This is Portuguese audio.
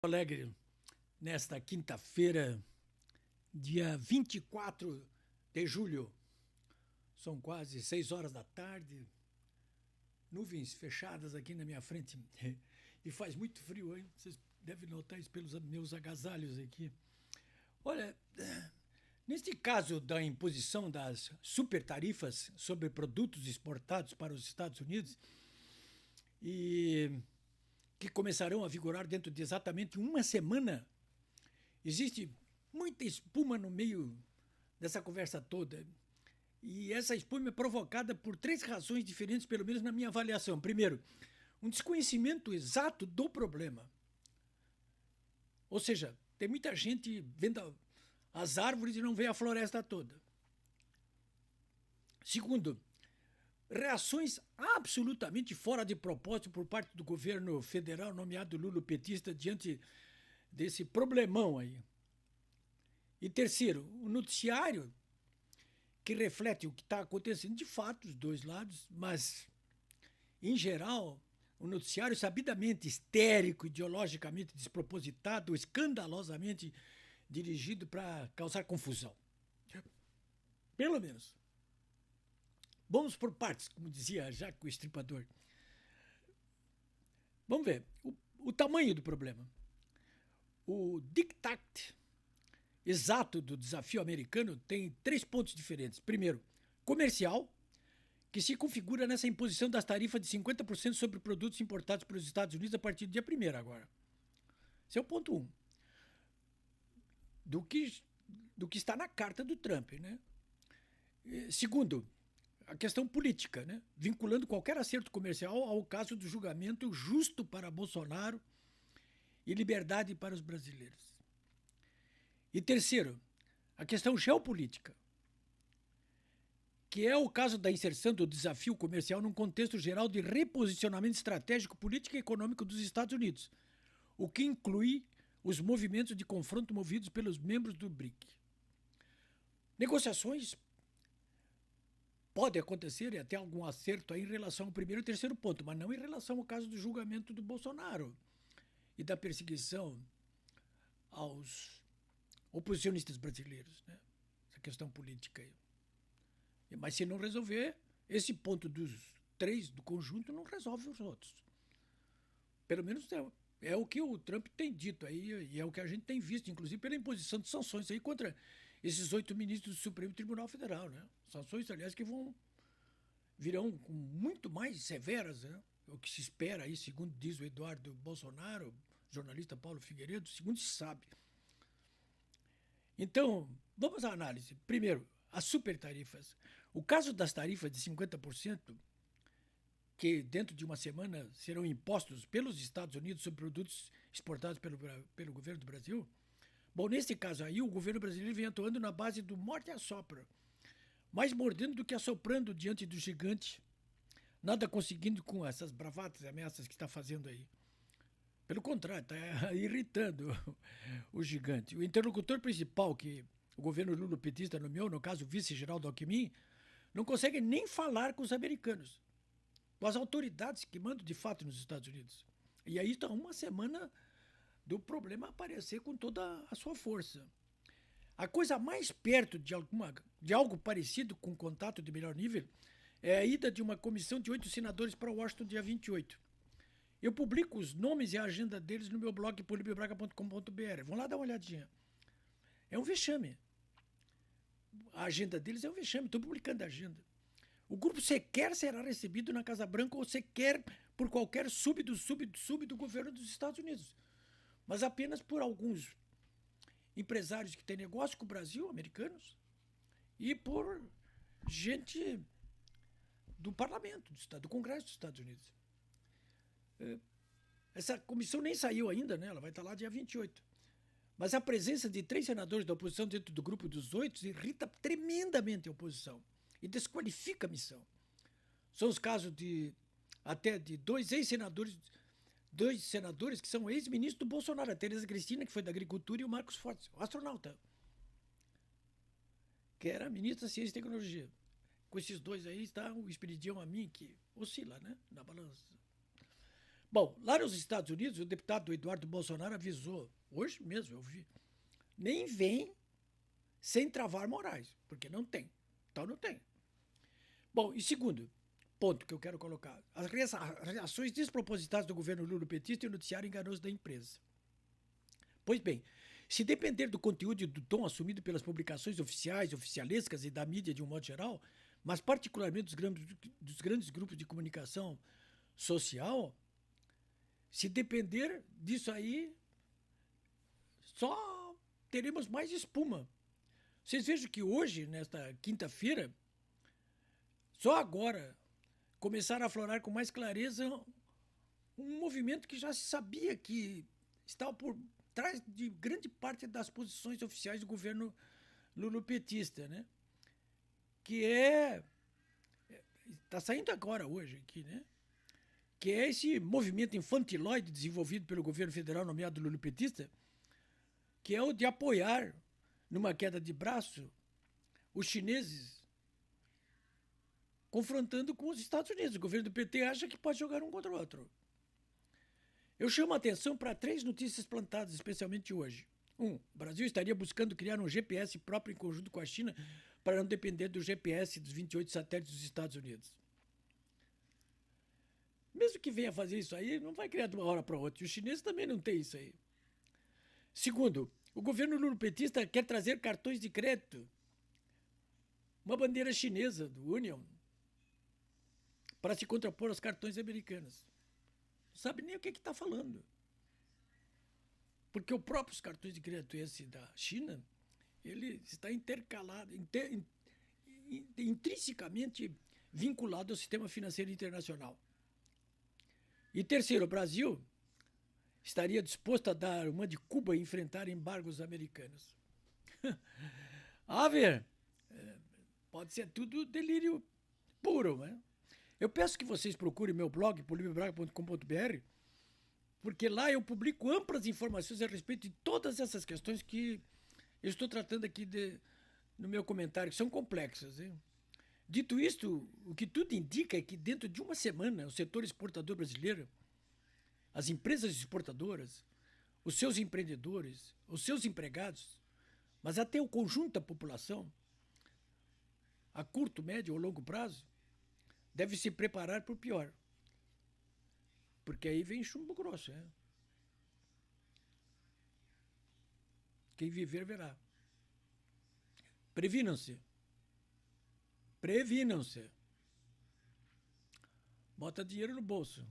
Alegre, nesta quinta-feira, dia 24 de julho. São quase 6 horas da tarde, nuvens fechadas aqui na minha frente e faz muito frio, hein? Vocês devem notar isso pelos meus agasalhos aqui. Olha, neste caso da imposição das supertarifas sobre produtos exportados para os Estados Unidos e que começarão a vigorar dentro de exatamente uma semana, existe muita espuma no meio dessa conversa toda. E essa espuma é provocada por 3 razões diferentes, pelo menos na minha avaliação. Primeiro, um desconhecimento exato do problema. Ou seja, tem muita gente vendo as árvores e não vê a floresta toda. Segundo, reações absolutamente fora de propósito por parte do governo federal, nomeado lulopetista, diante desse problemão aí. E terceiro, o noticiário que reflete o que está acontecendo de fato, os dois lados, mas, em geral, o noticiário sabidamente histérico, ideologicamente despropositado, escandalosamente dirigido para causar confusão. Pelo menos. Vamos por partes, como dizia Jacques o Estripador. Vamos ver o tamanho do problema. O diktat exato do desafio americano tem 3 pontos diferentes. Primeiro, comercial, que se configura nessa imposição das tarifas de 50% sobre produtos importados pelos Estados Unidos a partir do dia 1º agora. Esse é o ponto 1. Do que está na carta do Trump, né? Segundo, a questão política, né? Vinculando qualquer acerto comercial ao caso do julgamento justo para Bolsonaro e liberdade para os brasileiros. E terceiro, a questão geopolítica, que é o caso da inserção do desafio comercial num contexto geral de reposicionamento estratégico, político e econômico dos Estados Unidos, o que inclui os movimentos de confronto movidos pelos membros do BRIC. Negociações podem acontecer e até algum acerto aí em relação ao primeiro e terceiro ponto, mas não em relação ao caso do julgamento do Bolsonaro e da perseguição aos oposicionistas brasileiros, né? Essa questão política aí. Mas se não resolver, esse ponto dos 3 do conjunto não resolve os outros. Pelo menos é o que o Trump tem dito aí, e é o que a gente tem visto, inclusive pela imposição de sanções aí contra esses 8 ministros do Supremo Tribunal Federal, né? Sanções, aliás, que virão com muito mais severas, né? O que se espera aí, segundo diz o Eduardo Bolsonaro, jornalista Paulo Figueiredo, segundo se sabe. Então, vamos à análise. Primeiro, as supertarifas. O caso das tarifas de 50%, que dentro de uma semana serão impostos pelos Estados Unidos sobre produtos exportados pelo governo do Brasil. Bom, nesse caso aí, o governo brasileiro vem atuando na base do morte e assopra, mais mordendo do que assoprando diante do gigante, nada conseguindo com essas bravatas e ameaças que está fazendo aí. Pelo contrário, está irritando o gigante. O interlocutor principal que o governo lulopetista nomeou, no caso o vice-Geraldo Alckmin, não consegue nem falar com os americanos, com as autoridades que mandam de fato nos Estados Unidos. E aí está uma semana do problema aparecer com toda a sua força. A coisa mais perto de algo parecido com contato de melhor nível é a ida de uma comissão de 8 senadores para Washington dia 28. Eu publico os nomes e a agenda deles no meu blog polibibraga.com.br. Vão lá dar uma olhadinha. É um vexame. A agenda deles é um vexame. Estou publicando a agenda. O grupo sequer será recebido na Casa Branca ou sequer por qualquer sub do governo dos Estados Unidos, mas apenas por alguns empresários que têm negócio com o Brasil, americanos, e por gente do parlamento, do Congresso dos Estados Unidos. Essa comissão nem saiu ainda, né? Ela vai estar lá dia 28. Mas a presença de 3 senadores da oposição dentro do grupo dos 8 irrita tremendamente a oposição e desqualifica a missão. São os casos até de 2 ex-senadores, 2 senadores que são ex-ministros do Bolsonaro, a Tereza Cristina, que foi da Agricultura, e o Marcos Fortes, o astronauta, que era ministro da Ciência e Tecnologia. Com esses 2 aí está o Esperidião Amin, que oscila, né, na balança. Bom, lá nos Estados Unidos, o deputado Eduardo Bolsonaro avisou, hoje mesmo eu vi, nem vem sem travar morais, porque não tem. Então não tem. Bom, e segundo ponto que eu quero colocar, as reações despropositadas do governo Lula petista e o noticiário enganoso da imprensa. Pois bem, se depender do conteúdo e do tom assumido pelas publicações oficiais, oficialescas e da mídia de um modo geral, mas particularmente dos grandes grupos de comunicação social, se depender disso aí, só teremos mais espuma. Vocês vejam que hoje, nesta quinta-feira, só agora começaram a aflorar com mais clareza um movimento que já se sabia que estava por trás de grande parte das posições oficiais do governo lulopetista, né? Que está saindo agora hoje aqui, né? Que é esse movimento infantiloide desenvolvido pelo governo federal nomeado lulopetista, que é o de apoiar, numa queda de braço, os chineses confrontando com os Estados Unidos. O governo do PT acha que pode jogar um contra o outro. Eu chamo a atenção para 3 notícias plantadas, especialmente hoje. 1. O Brasil estaria buscando criar um GPS próprio em conjunto com a China para não depender do GPS dos 28 satélites dos Estados Unidos. Mesmo que venha fazer isso aí, não vai criar de uma hora para outra. E os chineses também não têm isso aí. Segundo, o governo lulopetista quer trazer cartões de crédito, uma bandeira chinesa do Union, para se contrapor aos cartões americanos. Não sabe nem o que está falando. Porque os próprios cartões de crédito esse da China, ele está intercalado, intrinsecamente vinculado ao sistema financeiro internacional. E terceiro, o Brasil estaria disposto a dar uma de Cuba e enfrentar embargos americanos. A ver, pode ser tudo delírio puro, né? Eu peço que vocês procurem meu blog, polibebraga.com.br, porque lá eu publico amplas informações a respeito de todas essas questões que eu estou tratando aqui no meu comentário, que são complexas. Hein? Dito isto, o que tudo indica é que dentro de uma semana o setor exportador brasileiro, as empresas exportadoras, os seus empreendedores, os seus empregados, mas até o conjunto da população, a curto, médio ou longo prazo, deve se preparar para o pior. Porque aí vem chumbo grosso. Né? Quem viver, verá. Previnam-se. Previnam-se. Bota dinheiro no bolso.